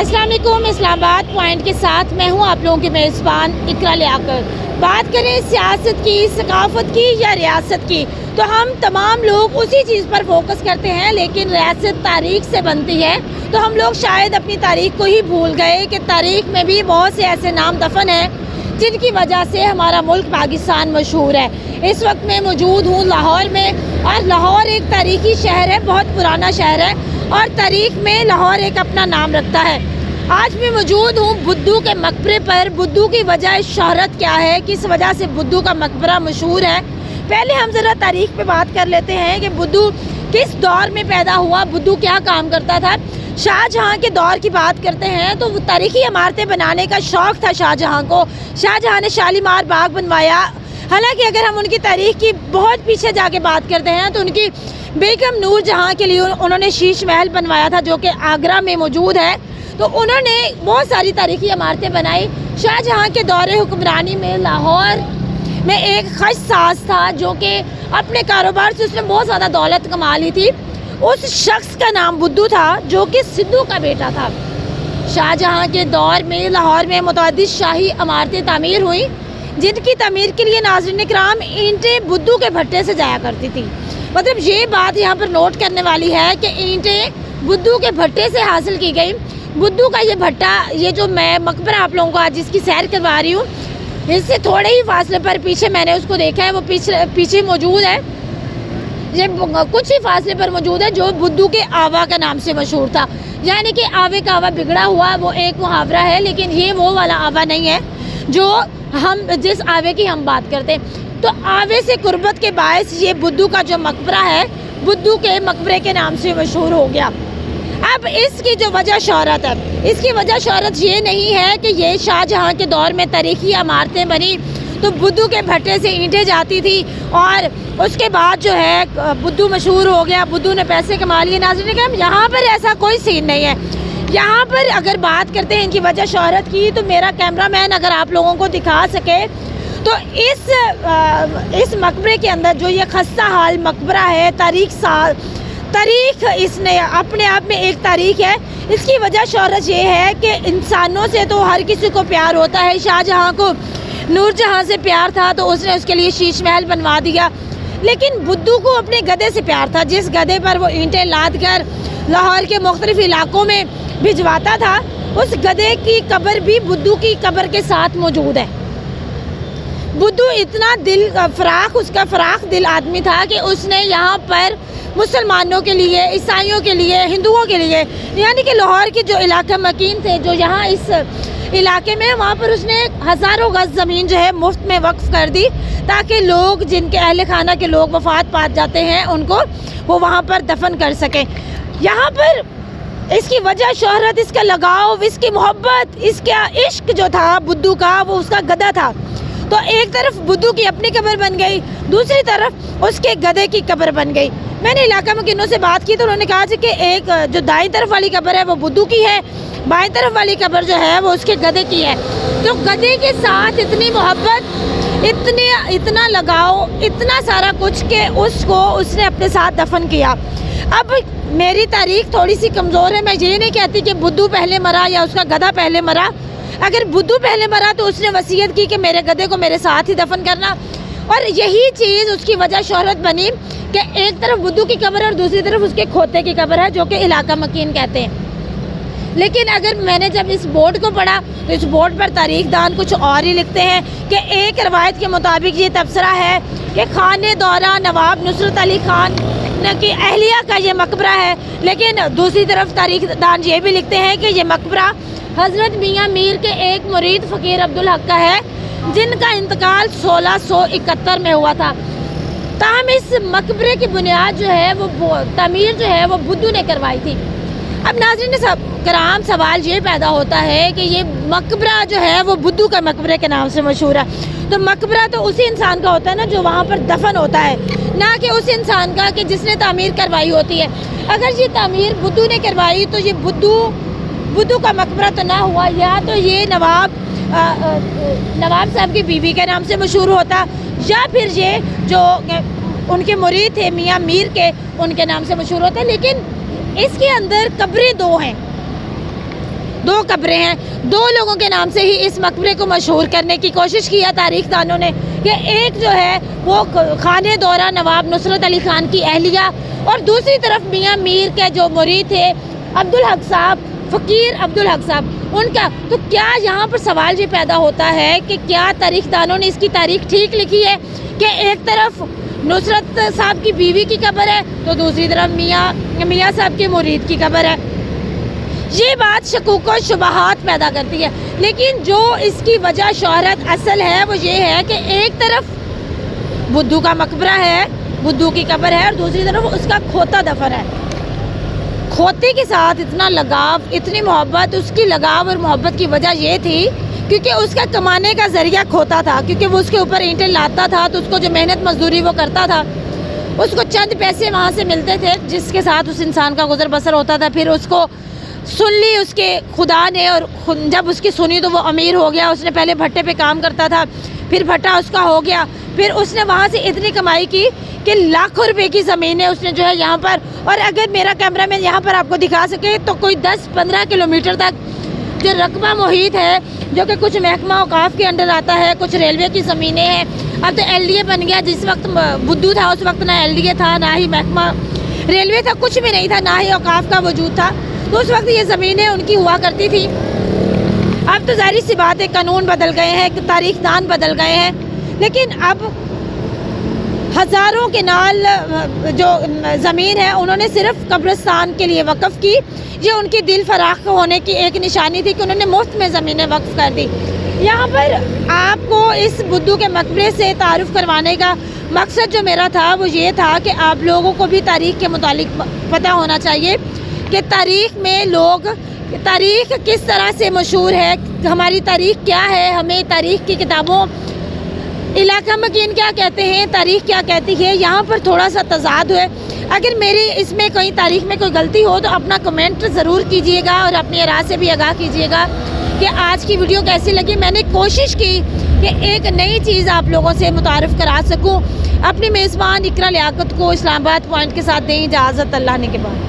السلام علیکم. اسلام آباد پوائنٹ کے ساتھ میں ہوں آپ لوگوں کے میزبان اقرا لیاقت. بات کریں سیاست کی، ثقافت کی یا ریاست کی، تو ہم تمام لوگ اسی چیز پر فوکس کرتے ہیں، لیکن ریاست تاریخ سے بنتی ہے تو ہم لوگ شاید اپنی تاریخ کو ہی بھول گئے کہ تاریخ میں بھی بہت سے ایسے نام دفن ہیں جن کی وجہ سے ہمارا ملک پاکستان مشہور ہے. اس وقت میں موجود ہوں لاہور میں، اور لاہور ایک تاریخی شہر ہے، بہت پرانا شہر ہے اور تاریخ میں لاہور ایک اپنا نام رکھتا ہے. آج میں موجود ہوں بدھو کے مقبرے پر. بدھو کی وجہ شہرت کیا ہے، کس وجہ سے بدھو کا مقبرہ مشہور ہے. پہلے ہم ذرا تاریخ پہ بات کر لیتے ہیں کہ بدھو کس دور میں پیدا ہوا، بدھو کیا کام کرتا تھا. شاہ جہاں کے دور کی بات کرتے ہیں تو وہ تاریخی عمارتیں بنانے کا شوق تھا شاہ جہاں کو. شاہ جہاں نے شالیمار باغ بنوایا. حالانکہ اگر ہم ان کی تاریخ کی بہت پیچھے جا کے بات کرتے ہیں تو ان کی بیگم نور جہاں کے لیے انہوں نے شیش محل بنوایا تھا جو کہ آگرہ میں موجود ہے. تو انہوں نے بہت ساری تاریخی عمارتیں بنائی. شاہ جہاں کے دور حکمرانی میں لاہور میں ایک خش ساز تھا جو کہ اپنے کاروبار سے اس نے بہت زیادہ دولت کما لی تھی. اس شخص کا نام بدھو تھا جو کہ سدھو کا بیٹا تھا. شاہ جہاں کے دور میں لاہور میں متعدد شاہی عمارتیں تعمیر ہوئیں جن کی تعمیر کے لیے ناظرین کرام اینٹیں بدھو کے بھٹے سے جایا کرتی تھی. مطلب یہ بات یہاں پر نوٹ کرنے والی ہے کہ اینٹیں بدھو کے بھٹے سے حاصل کی گئی. بدھو کا یہ بھٹا، یہ جو میں مقبرہ آپ لوگوں کو آج جس کی سیر کروا رہی ہوں، اس سے تھوڑے ہی فاصلے پر پیچھے میں نے اس کو دیکھا ہے، وہ پیچھے موجود ہے. یہ کچھ ہی فاصلے پر موجود ہے جو بدھو کے آوا کا نام سے مشہور تھا. یعنی کہ آوے کا آوا بگڑا ہوا وہ ایک محاورہ ہے، لیکن یہ وہ والا آوا نہیں ہے جو جس آوے کی ہم بات کرتے. تو آوے سے قربت کے باعث یہ بدھو کا جو مقبرہ ہے بدھو کے مقبرے کے نام سے مشہور ہو گیا. اب اس کی جو وجہ شہرت ہے، اس کی وجہ شہرت یہ نہیں ہے کہ یہ شاہ جہاں کے دور میں تاریخی عمارتیں بنی تو بدھو کے بھٹے سے اینٹیں جاتی تھی اور اس کے بعد جو ہے بدھو مشہور ہو گیا، بدھو نے پیسے کما لیے. ناظرین کہ یہاں پر ایسا کوئی سین نہیں ہے. یہاں پر اگر بات کرتے ہیں ان کی وجہ شہرت کی تو میرا کیمرہ مین اگر آپ لوگوں کو دکھا سکے تو اس مقبرے کے اندر جو یہ خستہ حال مقبرہ ہے، تاریخ اس نے اپنے آپ میں ایک تاریخ ہے. اس کی وجہ شہرت یہ ہے کہ انسانوں سے تو ہر کسی کو پیار ہوتا ہے. شاہ جہاں کو نور جہاں سے پیار تھا تو اس نے اس کے لیے شیش محل بنوا دیا. لیکن بدھو کو اپنے گدھے سے پیار تھا. جس گدھے پر وہ اینٹیں لاد کر لاہور کے مختلف علاقوں میں بھجواتا تھا، اس گدھے کی قبر بھی بدھو کی قبر کے ساتھ موجود ہے. بدھو اتنا اس کا فراخ دل آدمی تھا کہ اس نے یہاں پر مسلمانوں کے لیے، عیسائیوں کے لیے، ہندوؤں کے لیے، یعنی کہ لاہور کے جو علاقہ مکین تھے جو یہاں اس علاقے میں، وہاں پر اس نے ہزاروں گز زمین جو ہے مفت میں وقف کر دی تاکہ لوگ جن کے اہل خانہ کے لوگ وفات پا جاتے ہیں ان کو وہ وہاں پر دفن کر سکیں. یہاں پر اس کی وجہ شہرت، اس کا لگاؤ، اس کی محبت، اس کا عشق جو تھا بدھو کا، وہ اس کا گدھا تھا. تو ایک طرف بدھو کی اپنی قبر بن گئی، دوسری طرف اس کے گدھے کی قبر بن گئی. میں نے علاقہ مکینوں سے بات کی تو انہوں نے کہا کہ ایک جو دائیں طرف والی قبر ہے وہ بدھو کی ہے، بائیں طرف والی قبر جو ہے وہ اس کے گدھے کی ہے. تو گدھے کے ساتھ اتنی محبت، اتنا لگاؤ، اتنا سارا کچھ کہ اس نے اپنے ساتھ دفن کیا. اب میری تاریخ تھوڑی سی کمزور ہے، میں یہ نہیں کہتی کہ بدھو پہلے مرا یا اس کا گدھا پہلے مرا. اگر بدھو پہلے مرا تو اس نے وصیت کی کہ میرے گدھے کو میرے ساتھ ہی دفن کرنا، اور یہی چیز اس کی وجہ شہرت بنی کہ ایک طرف بدھو کی قبر اور دوسری طرف اس کے کھوتے کی قبر ہے جو کہ علاقہ مکین کہتے ہیں. لیکن اگر میں نے جب اس بورڈ کو پڑھا تو اس بورڈ پر تاریخ دان کچھ اور ہی لکھتے ہیں کہ ایک روایت کے مطابق یہ تبصرہ ہے کہ خانِ دورہ نواب نصرت علی خان کی اہلیہ کا یہ مقبرہ ہے. لیکن دوسری طرف تاریخ دان یہ بھی لکھتے ہیں کہ یہ مقبرہ حضرت میاں میر کے ایک مرید فقیر عبدالحق کا ہے جن کا انتقال 1671 میں ہوا تھا. تاہم اس مقبرے کی بنیاد جو ہے وہ تعمیر جو ہے وہ بدھو نے کروائی تھی. اب ناظرین کرام سوال یہ پیدا ہوتا ہے کہ یہ مقبرہ جو ہے وہ بدھو کا مقبرے کے نام سے مشہور ہے. تو مقبرہ تو اسی انسان کا ہوتا ہے نا جو وہاں پر دفن ہوتا ہے، نہ کہ اس انسان کا کہ جس نے تعمیر کروائی ہوتی ہے. اگر یہ تعمیر بدھو نے کروائی تو یہ بدھو کا مقبرہ تو نہ ہوا، یا تو یہ نواب صاحب کی بیوی کے نام سے مشہور ہوتا، یا پھر یہ جو ان کے مرید تھے میاں میر کے ان کے نام سے مشہور ہوتا. لیکن اس کے اندر قبریں دو ہیں. 2 قبریں ہیں. 2 لوگوں کے نام سے ہی اس مقبرے کو مشہور کرنے کی کوشش کیا تاریخ دانوں نے کہ ایک جو ہے وہ خانہ دورہ نواب نصرت علی خان کی اہلیہ اور دوسری طرف میاں میر کے جو مرید تھے عبدالحق صاحب, فقیر عبدالحق صاحب, ان کا. تو کیا یہاں پر سوال یہ پیدا ہوتا ہے کہ کیا تاریخ دانوں نے اس کی تاریخ ٹھیک لکھی ہے کہ ایک طرف نصرت صاحب کی بیوی کی قبر ہے تو دوسری طرف میاں صاحب کے مرید کی قبر ہے. یہ بات شکوک و شبہات پیدا کرتی ہے, لیکن جو اس کی وجہ شہرت اصل ہے وہ یہ ہے کہ ایک طرف بدھو کا مقبرہ ہے, بدھو کی قبر ہے, اور دوسری طرف اس کا کھوتا دفن ہے. کھوتے کے ساتھ اتنا لگاؤ, اتنی محبت, اس کی لگاؤ اور محبت کی وجہ یہ تھی کیونکہ اس کا کمانے کا ذریعہ کھوتا تھا, کیونکہ وہ اس کے اوپر اینٹیں لاتا تھا تو اس کو جو محنت مزدوری وہ کرتا تھا اس کو چند پیسے وہاں سے ملتے تھے جس کے ساتھ اس انسان کا گزر بسر ہوتا تھا. پھر اس کو سن لی اس کے خدا نے, اور جب اس کی سنی تو وہ امیر ہو گیا. اس نے پہلے بھٹے پہ کام کرتا تھا, پھر بھٹا اس کا ہو گیا, پھر اس نے وہاں سے اتنی کمائی کی کہ لاکھوں روپے کی زمینیں اس نے جو ہے یہاں پر, اور اگر میرا کیمرہ مین یہاں پر آپ کو دکھا سکے تو کوئی 10-15 کلومیٹر تک جو رقبہ محیط ہے جو کہ کچھ محکمہ اوقاف کے انڈر آتا ہے, کچھ ریلوے کی زمینیں ہیں. اب تو ایل ڈی اے بن گیا, جس وقت بدھو تھا اس وقت نہ ایل ڈی اے تھا, نہ ہی محکمہ ریلوے تھا, کچھ بھی نہیں تھا, نہ ہی اوقاف کا وجود تھا. تو اس وقت یہ زمینیں ان کی ہوا کرتی تھی. اب تو ظاہر سی بات ہے قانون بدل گئے ہیں, تاریخ دان بدل گئے ہیں, لیکن اب ہزاروں کنال جو زمین ہے انہوں نے صرف قبرستان کے لیے وقف کی. یہ ان کی دل فراخ ہونے کی ایک نشانی تھی کہ انہوں نے مفت میں زمینیں وقف کر دی. یہاں پر آپ کو اس بدھو کے مقبرے سے تعارف کروانے کا مقصد جو میرا تھا وہ یہ تھا کہ آپ لوگوں کو بھی تاریخ کے متعلق پتہ ہونا چاہیے کہ تاریخ میں لوگ, تاریخ کس طرح سے مشہور ہے, ہماری تاریخ کیا ہے, ہمیں تاریخ کی کتابوں علاقہ مکین کیا کہتے ہیں, تاریخ کیا کہتی ہے. یہاں پر تھوڑا سا تضاد ہے. اگر میری اس میں کوئی تاریخ میں کوئی غلطی ہو تو اپنا کمنٹ ضرور کیجئے گا اور اپنی آراء سے بھی آگاہ کیجئے گا کہ آج کی ویڈیو کیسی لگی. میں نے کوشش کی کہ ایک نئی چیز آپ لوگوں سے متعارف کرا سکوں. اپنی میزبان اقرا لیاقت کو اسلام آباد پوائنٹ کے ساتھ دیں اجازت, اللہ نے کے بعد.